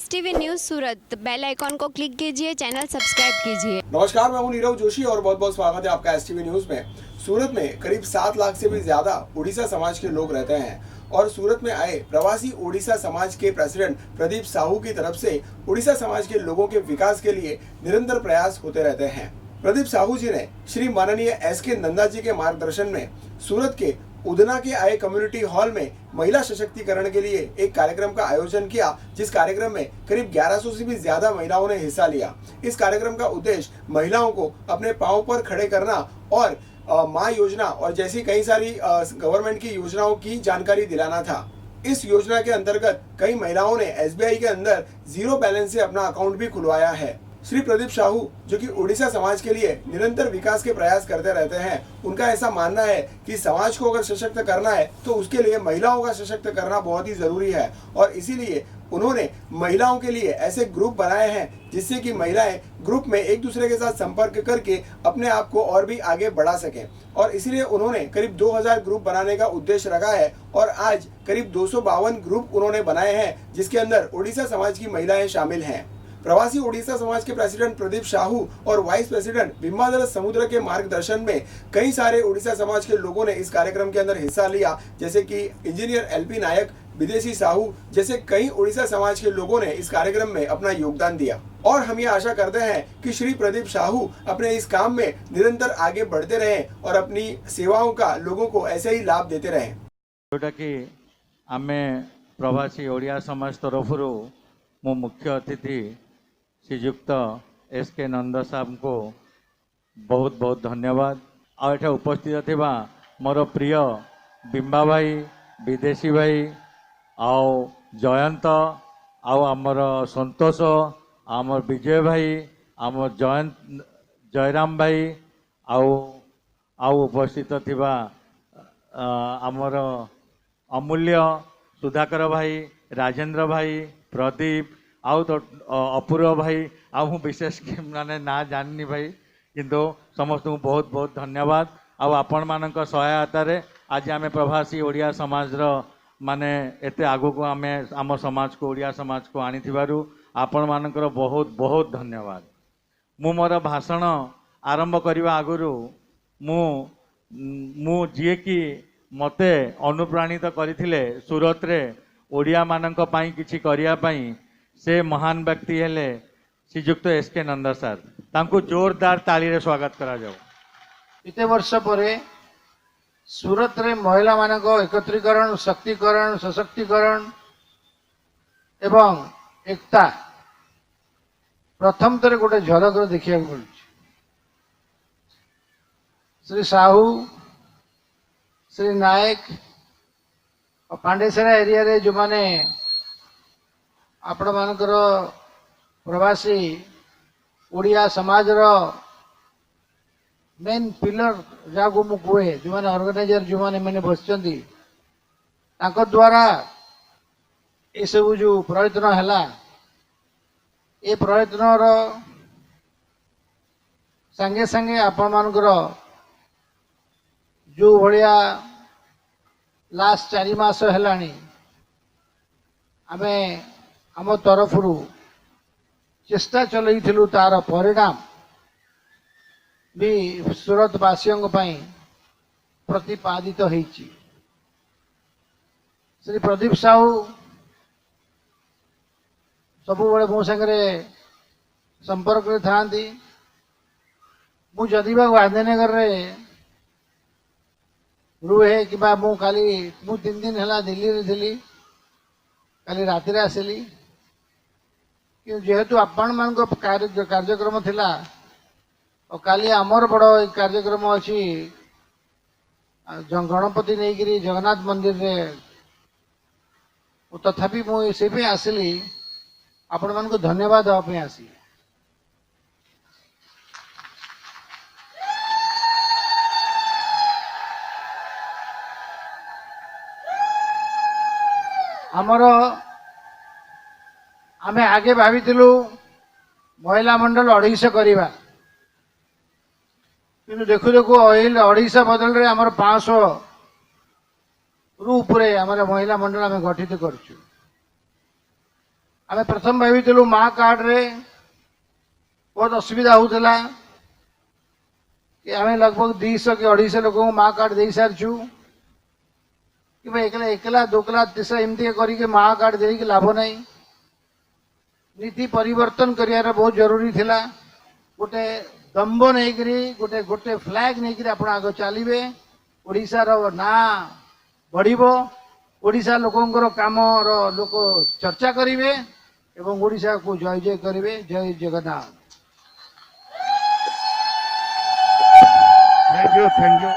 STV news सूरत, bell icon को click कीजिए, channel subscribe कीजिए। नमस्कार, मैं हूं नीरव जोशी और बहुत बहुत स्वागत है आपका एसटीवी न्यूज में। सूरत में करीब 7 लाख से भी ज्यादा उड़ीसा समाज के लोग रहते हैं और सूरत में आए प्रवासी उड़ीसा समाज के प्रेसिडेंट प्रदीप साहू की तरफ से उड़ीसा समाज के लोगों के विकास के लिए निरंतर प्रयास होते रहते हैं। प्रदीप साहू जी ने श्री माननीय एसके नंदा जी के मार्गदर्शन में सूरत के उधना के आए कम्युनिटी हॉल में महिला सशक्तिकरण के लिए एक कार्यक्रम का आयोजन किया, जिस कार्यक्रम में करीब 1100 से भी ज्यादा महिलाओं ने हिस्सा लिया। इस कार्यक्रम का उद्देश्य महिलाओं को अपने पांव पर खड़े करना और माँ योजना और जैसी कई सारी गवर्नमेंट की योजनाओं की जानकारी दिलाना था। इस योजना के अंतर्गत कई महिलाओं ने एसबीआई के अंदर जीरो बैलेंस से अपना अकाउंट भी खुलवाया है। श्री प्रदीप साहू, जो कि उड़ीसा समाज के लिए निरंतर विकास के प्रयास करते रहते हैं, उनका ऐसा मानना है कि समाज को अगर सशक्त करना है तो उसके लिए महिलाओं का सशक्त करना बहुत ही जरूरी है और इसीलिए उन्होंने महिलाओं के लिए ऐसे ग्रुप बनाए हैं जिससे कि महिलाएं ग्रुप में एक दूसरे के साथ संपर्क करके अपने आप को और भी आगे बढ़ा सकें और इसीलिए उन्होंने करीब 2000 ग्रुप बनाने का उद्देश्य रखा है और आज करीब 252 ग्रुप उन्होंने बनाए हैं, जिसके अंदर उड़ीसा समाज की महिलाएं शामिल हैं। प्रवासी उड़ीसा समाज के प्रेसिडेंट प्रदीप साहू और वाइस प्रेसिडेंट बिम्बाधर समुद्र के मार्गदर्शन में कई सारे उड़ीसा समाज के लोगों ने इस कार्यक्रम के अंदर हिस्सा लिया, जैसे कि इंजीनियर एलपी नायक, विदेशी साहू जैसे कई उड़ीसा समाज के लोगों ने इस कार्यक्रम में अपना योगदान दिया और हम ये आशा करते हैं कि श्री प्रदीप साहू अपने इस काम में निरंतर आगे बढ़ते रहें और अपनी सेवाओं का लोगों को ऐसे ही लाभ देते रहें। जोटा कि आमे प्रवासी ओडिया समाज तरफ मो मुख्य अतिथि श्रीजुक्त एसके नंदा साहब को बहुत बहुत धन्यवाद। आठ उपस्थित थिबा मोर प्रिय बिंबा भाई, विदेशी भाई, आओ जयंत, आओ आमर संतोष, आमर विजय भाई, आमर जयंत जयराम भाई, आओ आओ उपस्थित थिबा आमर अमूल्य सुधाकर भाई, राजेंद्र भाई, प्रदीप, आउ तो अपूर्व भाई, आउ विशेष माने ना जाननी भाई, किंतु समस्त को बहुत बहुत धन्यवाद। आउ आपण मानक सहायता रे आज आमे प्रवासी ओडिया समाज रो माने एते आगु को आमे आम समाज को ओडिया समाज को आनी थिबारु आपण मानकर बहुत बहुत धन्यवाद। मु मोर भाषण आरंभ करबा आगुरु मु जे कि मते अनुप्राणित करथिले सूरत रे ओडिया मानक पई किछि करिया पई से महान व्यक्ति हेले श्रीजुक्त एसके नंदा सर। तांको जोरदार ताली रे स्वागत करा जाओ। इते वर्ष परे सूरत रे महिला मानक एकत्रीकरण, शक्तिकरण, सशक्तिकरण एवं एकता प्रथम तरे गोटे झलक देखिया मिलुछि। श्री साहू, श्री नायक और पांडेसरा एरिया रे जो माने आपण मानकर प्रवासी ओडिया समाज रो मेन पिलर जागो मु कहे, जो माने ऑर्गेनाइजर जो माने मैंने बसचंदी ताको द्वारा ये सब जो प्रयत्न हैला, ये प्रयत्न रो संगे संगे आपण मानकर जो भलिया लास्ट 4 मास हैलानी आमे आम तरफ चेष्टा चलू, तार परिणाम भी सूरतवासियों प्रतिपादित होइछि। श्री प्रदीप साहू सबु बड़े मो संगे संपर्क रे थांती। मु जदि गांधीनगर रे रुहे कि मु काली मु 3 दिन है दिल्ली रे थिली, काली राति रे आसिली कि जेहेतु आपण मान कार्यक्रम थिला और काली आमर बड़ कार्यक्रम अच्छी गणपति नहीं जगन्नाथ मंदिर रे, तथापि मुझे आसिली आपण मान को धन्यवाद देवाई आसी। आमर आमे आगे भाविथिलु महिला मंडल 250 करवा, किंतु देखु देखु 250 बदल रे आमर 500 रु उपरे आमर महिला मंडल आमे गठित करछु। आम प्रथम भाविलु माँ कार्ड रे बहुत असुविधा होता कि आम लगभग 200 कि 250 लोक माँ कार्ड दे सारी कि एकला एकला दोकला तीसरा एमती करके माँ कार्ड दे लाभ नहीं। नीति परिवर्तन करार बहुत जरूरी थिला। गोटे दम्भ नहीं गोटे गोटे फ्लैग नहीं आप आग चलिए ओडिशार ना बढ़िबो ओडिशा लोकंकर काम लोक चर्चा करेंगे एवं ओडिशा को जय जय करेंगे। जय जगन्नाथ। Thank you.